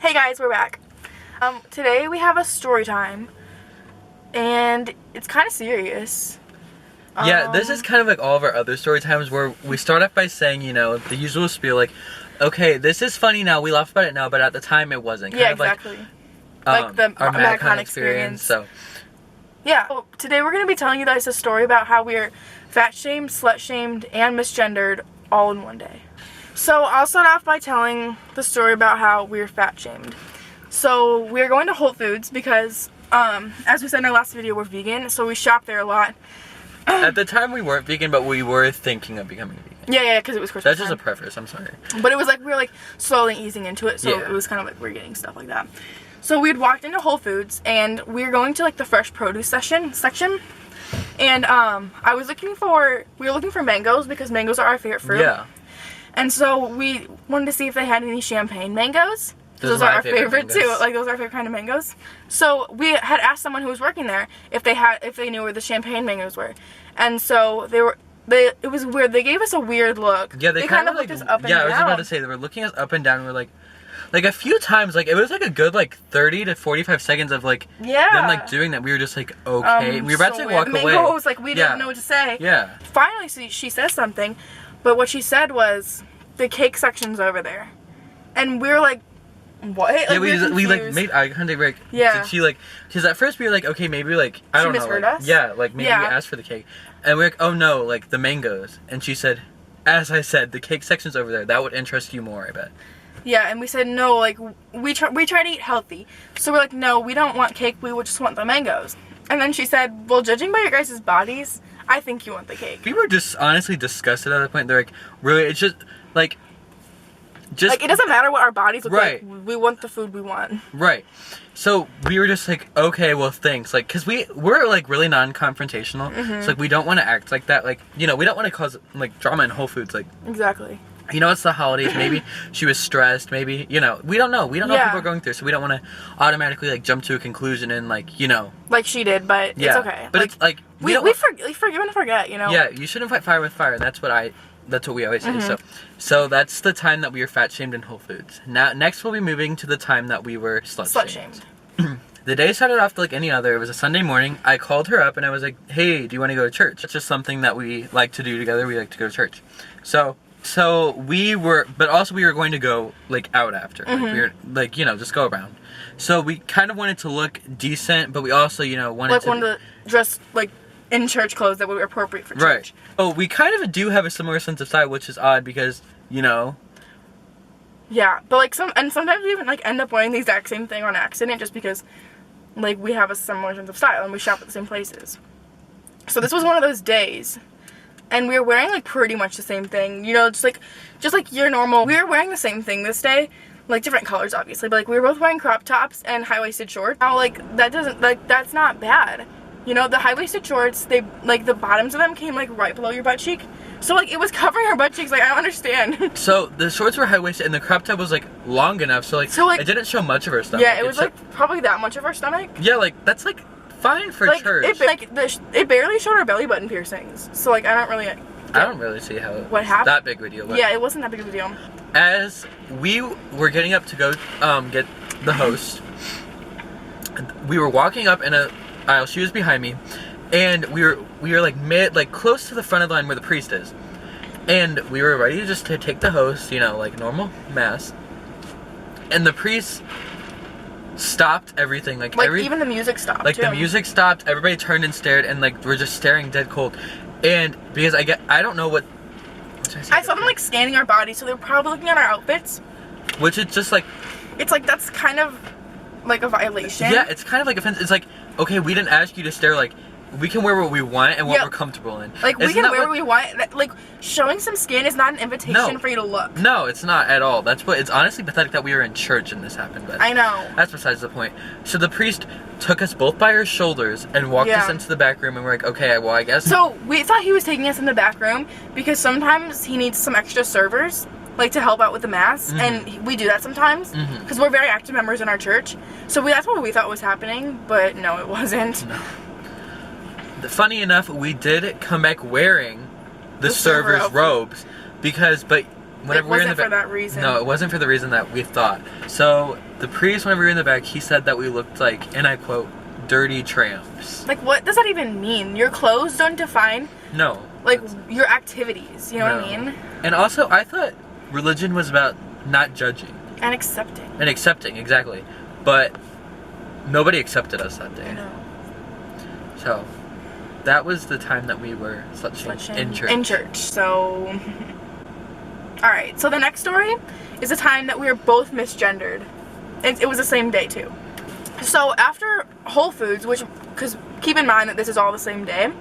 Hey guys, we're back. Today we have a story time, and it's kind of serious. Yeah, this is kind of like all of our other story times where we start off by saying, you know, the usual spiel, like, okay, this is funny now, we laugh about it now, but at the time it wasn't. Yeah, exactly. Like the our MagCon experience. So, yeah, so today we're going to be telling you guys a story about how we're fat-shamed, slut-shamed, and misgendered all in one day. So I'll start off by telling the story about how we're fat-shamed. So we're going to Whole Foods because, as we said in our last video, we're vegan, so we shop there a lot. At the time we weren't vegan, but we were thinking of becoming vegan. Yeah, because it was Christmas That's just time. a preface, I'm sorry. But it was like, we were like slowly easing into it, so it was kind of like we're getting stuff like that. So we had walked into Whole Foods, and we were going to like the fresh produce section, and we were looking for mangoes because mangoes are our favorite fruit. Yeah. And so we wanted to see if they had any champagne mangoes. Those are our favorite too. Like, those are our favorite kind of mangoes. So we had asked someone who was working there if they knew where the champagne mangoes were. And so it was weird. They gave us a weird look. Yeah, they kind of looked us up and down. Yeah, I was about to say, they were looking us up and down, and we're like a few times, like, it was like a good like 30 to 45 seconds of like them like doing that. We were just like, okay. We were about to walk away. Mangoes, like, we didn't know what to say. Yeah. Finally, she says something, but what she said was, the cake section's over there. And we were like, what? Like, yeah, we like made eye contact. Like, yeah. Did she like? Because at first we were like, okay, maybe like I don't know. She misheard like, us. Yeah, like maybe we asked for the cake, and we're like, oh no, like the mangoes. And she said, as I said, the cake section's over there. That would interest you more, I bet. Yeah, and we said no. Like we try to eat healthy, so we're like, no, we don't want cake. We would just want the mangoes. And then she said, well, judging by your guys' bodies, I think you want the cake. We were just honestly disgusted at that point. They're like, really? It's just like. Like, it doesn't matter what our bodies look like. We want the food we want. Right. So we were just like, okay, well, thanks. Like, because we're like really non-confrontational. Mm-hmm. So like, we don't want to act like that. Like, you know, we don't want to cause like drama in Whole Foods. Like, exactly. You know, it's the holidays. Maybe she was stressed. Maybe, you know, we don't know. We don't know what people are going through. So we don't want to automatically like jump to a conclusion and like, you know. Like she did, but it's okay. But like, it's like we forgive and forget, you know. Yeah, you shouldn't fight fire with fire. That's what we always say. Mm-hmm. So that's the time that we were fat shamed in Whole Foods. Now next we'll be moving to the time that we were slut shamed. The day started off like any other. It was a Sunday morning. I called her up and I was like, hey, do you want to go to church? It's just something that we like to do together. We like to go to church. So we were going to go like out after. Mm-hmm. Like, we were like, you know, just go around. So we kind of wanted to look decent, but we also, you know, wanted to dress like in church clothes that would be appropriate for church. Right. Oh, we kind of do have a similar sense of style, which is odd because, you know. Yeah, but like sometimes we even like end up wearing the exact same thing on accident just because like we have a similar sense of style and we shop at the same places. So this was one of those days, and we were wearing like pretty much the same thing, you know, just like your normal. We were wearing the same thing this day, like different colors obviously, but like we were both wearing crop tops and high-waisted shorts. Now like that's not bad. You know, the high-waisted shorts, they, like, the bottoms of them came, like, right below your butt cheek. So, like, it was covering our butt cheeks. Like, I don't understand. So, the shorts were high-waisted, and the crop top was, like, long enough. So, like, it didn't show much of our stomach. Yeah, it was, like, probably that much of our stomach. Yeah, like, that's, like, fine for church. It barely showed our belly button piercings. So, like, I don't really see how what happened. That big of a deal. Yeah, it wasn't that big of a deal. As we were getting up to go get the host, we were walking up in a aisle. She was behind me, and we were like close to the front of the line where the priest is, and we were ready to take the host, you know, like normal mass, and the priest stopped everything, like even the music stopped. Like, the music stopped, everybody turned and stared, and like we're just staring dead cold. And because I don't know what I saw them like scanning our bodies, so they were probably looking at our outfits, which is just like, it's like that's kind of like a violation. Yeah, it's kind of like offensive. It's like, okay, we didn't ask you to stare. Like, we can wear what we want and what we're comfortable in. Like, we can wear what we want. Like, showing some skin is not an invitation for you to look. No, it's not at all. It's honestly pathetic that we were in church and this happened. But I know. That's besides the point. So the priest took us both by our shoulders and walked us into the back room, and we're like, okay, well, I guess. So we thought he was taking us in the back room because sometimes he needs some extra servers, like, to help out with the mass, and we do that sometimes because we're very active members in our church. So that's what we thought was happening, but no, it wasn't. No. Funny enough, we did come back wearing the server's robes, but It wasn't for that reason. No, it wasn't for the reason that we thought. So the priest, whenever we were in the back, he said that we looked like, and I quote, dirty tramps. Like, what does that even mean? Your clothes don't define, no, like, your activities, you know what I mean? And also, I thought religion was about not judging. And accepting. And accepting, exactly. But nobody accepted us that day. No. So, that was the time that we were slut-shamed in church. In church, so... Alright, so the next story is the time that we were both misgendered. It was the same day, too. So, after Whole Foods, because keep in mind that this is all the same day.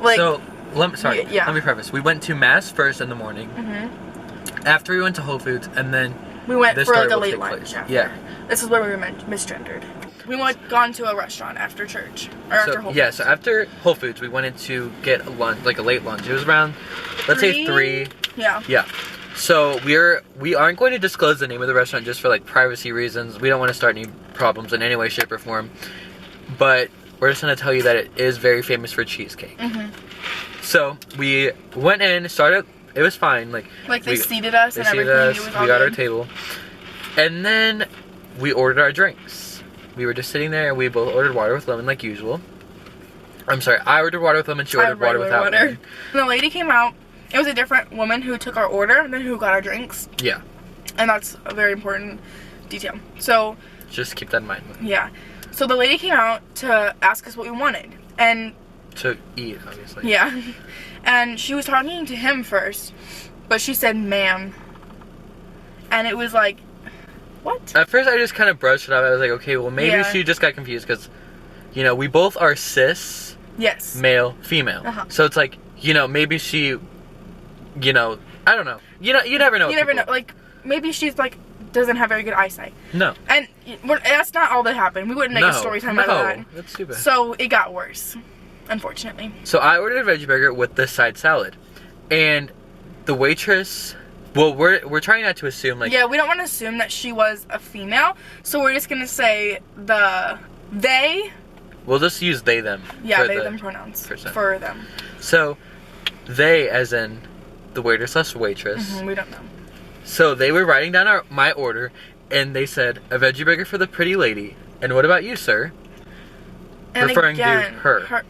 Like, so, let me preface. We went to Mass first in the morning. Mm-hmm. After we went to Whole Foods, and then... We went for like a late lunch. Yeah. This is where we were misgendered. We gone to a restaurant after church. Or after Whole Foods. Yeah, so after Whole Foods, we wanted to get a lunch, like a late lunch. It was around, let's say 3. Yeah. Yeah. So we aren't going to disclose the name of the restaurant just for like privacy reasons. We don't want to start any problems in any way, shape, or form. But we're just going to tell you that it is very famous for cheesecake. Mm-hmm. So we went in, started. It was fine. Like they seated us and everything. It was all we got good. our table, and then we ordered our drinks. We were just sitting there, and we both ordered water with lemon like usual. I'm sorry, I ordered water with lemon. She ordered water without lemon. And the lady came out. It was a different woman who took our order and then who got our drinks. Yeah. And that's a very important detail. So... Just keep that in mind. Yeah. So the lady came out to ask us what we wanted. And... To eat, obviously. Yeah. And she was talking to him first. But she said, ma'am. And it was like... What? At first I just kind of brushed it off. I was like, okay, well maybe she just got confused because, you know, we both are cis. Yes. Male, female. Uh-huh. So it's like, you know, maybe she... You know, I don't know. You never know. You never know. Like, maybe she's like, doesn't have very good eyesight. No. And that's not all that happened. We wouldn't make a story time out of that. That's stupid. So it got worse, unfortunately. So I ordered a veggie burger with this side salad. And the waitress, well, we're trying not to assume, like... Yeah, we don't want to assume that she was a female. So we're just going to say they... We'll just use they, them. Yeah, they, them pronouns. For them. So, they, as in... the waiter / waitress. Mm-hmm, we don't know. So they were writing down my order, and they said, a veggie burger for the pretty lady. And what about you, sir? And referring again, to her.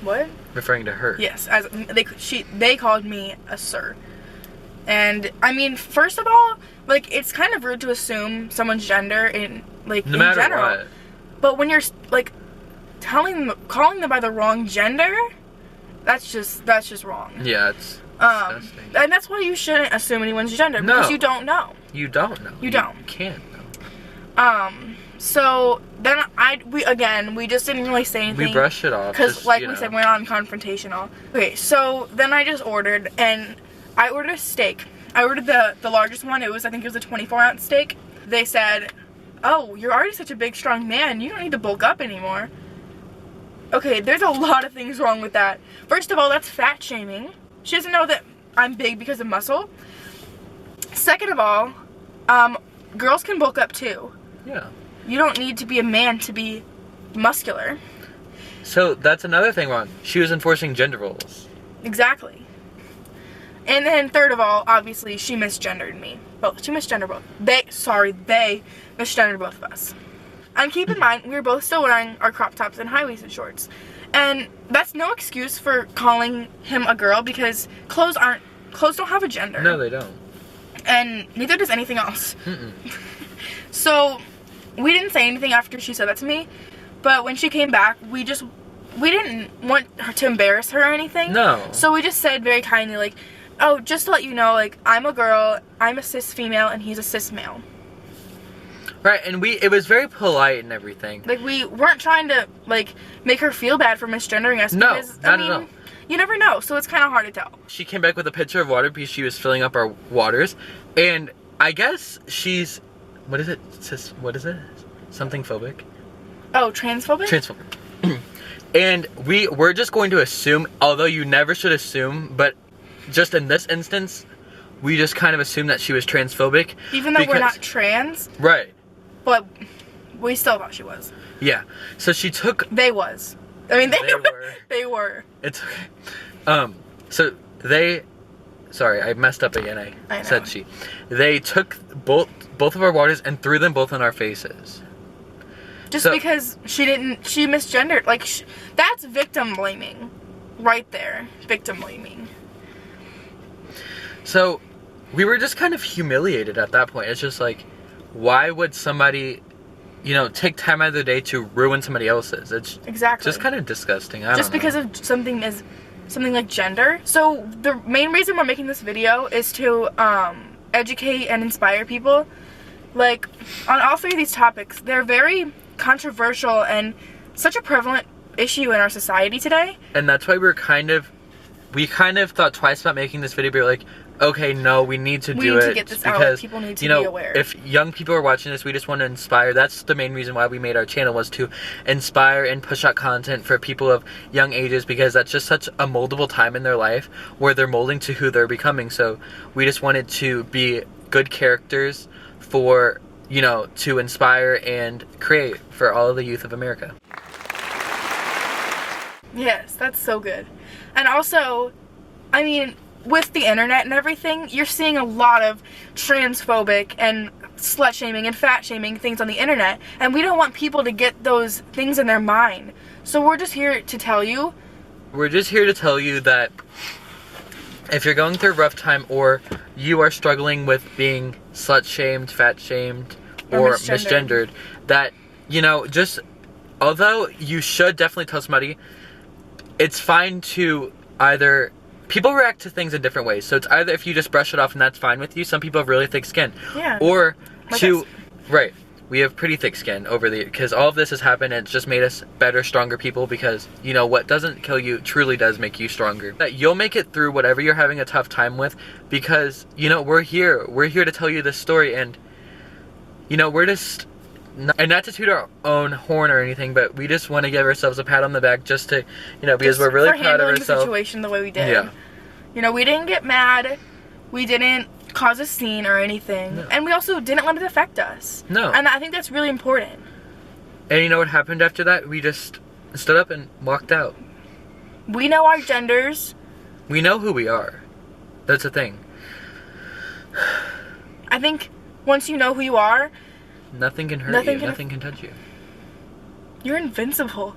What? Referring to her. Yes, as they called me a sir. And I mean, first of all, like, it's kind of rude to assume someone's gender in general. What. But when you're like calling them by the wrong gender, that's just wrong. Yeah, it's disgusting. And that's why you shouldn't assume anyone's gender, because you don't know. You don't know. You don't. You can't know. So then we just didn't really say anything. We brushed it off. Because like we said, we're not confrontational. Okay, so then I just ordered, and I ordered a steak. I ordered the largest one. I think it was a 24-ounce steak. They said, oh, you're already such a big, strong man. You don't need to bulk up anymore. Okay, there's a lot of things wrong with that. First of all, that's fat shaming. She doesn't know that I'm big because of muscle. Second of all, girls can bulk up too. Yeah. You don't need to be a man to be muscular. So that's another thing wrong. She was enforcing gender roles. Exactly. And then third of all, obviously, she misgendered me. She misgendered both. They misgendered both of us. And keep in mind, we were both still wearing our crop tops and high-waisted shorts. And that's no excuse for calling him a girl, because clothes don't have a gender. No, they don't. And neither does anything else. Mm-mm. So, we didn't say anything after she said that to me. But when she came back, we didn't want her to embarrass her or anything. No. So we just said very kindly, like, oh, just to let you know, like, I'm a girl, I'm a cis female, and he's a cis male. Right, and it was very polite and everything. Like, we weren't trying to, like, make her feel bad for misgendering us. No, because, not at all. You never know, so it's kind of hard to tell. She came back with a pitcher of water because she was filling up our waters. And I guess she's... What is it? What is it? Something phobic? Oh, transphobic? Transphobic. And we're just going to assume, although you never should assume, but just in this instance, we just kind of assumed that she was transphobic. Even though we're not trans? Right. But we still thought she was. Yeah. So she took... They was. I mean, they were. They were. It's okay. So they Sorry, I messed up again. I know. Said she. They took both of our waters and threw them both in our faces. Just because she misgendered. Like, that's victim blaming. Right there. Victim blaming. So, we were just kind of humiliated at that point. It's just like, why would somebody, take time out of their day to ruin somebody else's? It's just kind of disgusting. I don't know. Just because of something like gender. So the main reason we're making this video is to educate and inspire people. Like, on all three of these topics, they're very controversial and such a prevalent issue in our society today. And that's why we kind of thought twice about making this video. We were like, okay, no, we need to do it. We need to get this out. People need to be aware. If young people are watching this, we just want to inspire. That's the main reason why we made our channel, was to inspire and push out content for people of young ages, because that's just such a moldable time in their life where they're molding to who they're becoming. So we just wanted to be good characters for, to inspire and create for all of the youth of America. Yes, that's so good. And also, I mean, with the internet and everything, you're seeing a lot of transphobic and slut shaming and fat shaming things on the internet, and we don't want people to get those things in their mind. So we're just here to tell you. We're just here to tell you that if you're going through a rough time, or you are struggling with being slut shamed, fat shamed, or misgendered, that, just, although you should definitely tell somebody, it's fine to either... People react to things in different ways, so it's either if you just brush it off and that's fine with you. Some people have really thick skin. Yeah. Or right, we have pretty thick skin because all of this has happened, and it's just made us better, stronger people, because, what doesn't kill you truly does make you stronger. That you'll make it through whatever you're having a tough time with, because, we're here to tell you this story, and, we're just... And not to toot our own horn or anything, but we just want to give ourselves a pat on the back just to, because we're really proud of ourselves. For handling the situation the way we did. Yeah. We didn't get mad. We didn't cause a scene or anything. No. And we also didn't let it affect us. No. And I think that's really important. And you know what happened after that? We just stood up and walked out. We know our genders. We know who we are. That's the thing. I think once you know who you are... Nothing can hurt you. Nothing can touch you. You're invincible.